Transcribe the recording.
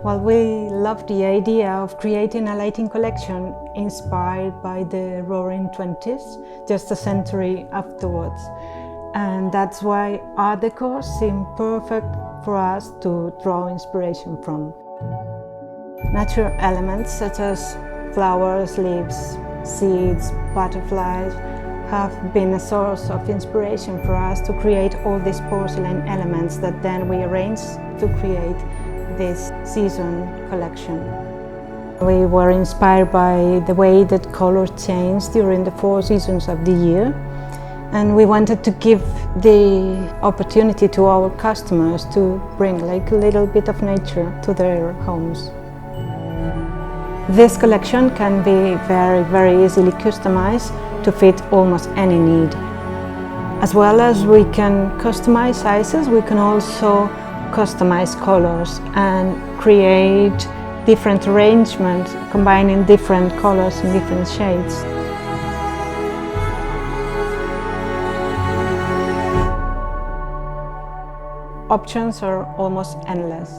Well, we love the idea of creating a lighting collection inspired by the Roaring '20s, just a century afterwards. And that's why Art Deco seemed perfect for us to draw inspiration from. Natural elements such as flowers, leaves, seeds, butterflies have been a source of inspiration for us to create all these porcelain elements that then we arranged to create this season collection. We were inspired by the way that colors change during the 4 seasons of the year, and we wanted to give the opportunity to our customers to bring like a little bit of nature to their homes. This collection can be very easily customized to fit almost any need. As well as we can customize sizes, we can also customize colors and create different arrangements, combining different colors and different shades. Options are almost endless.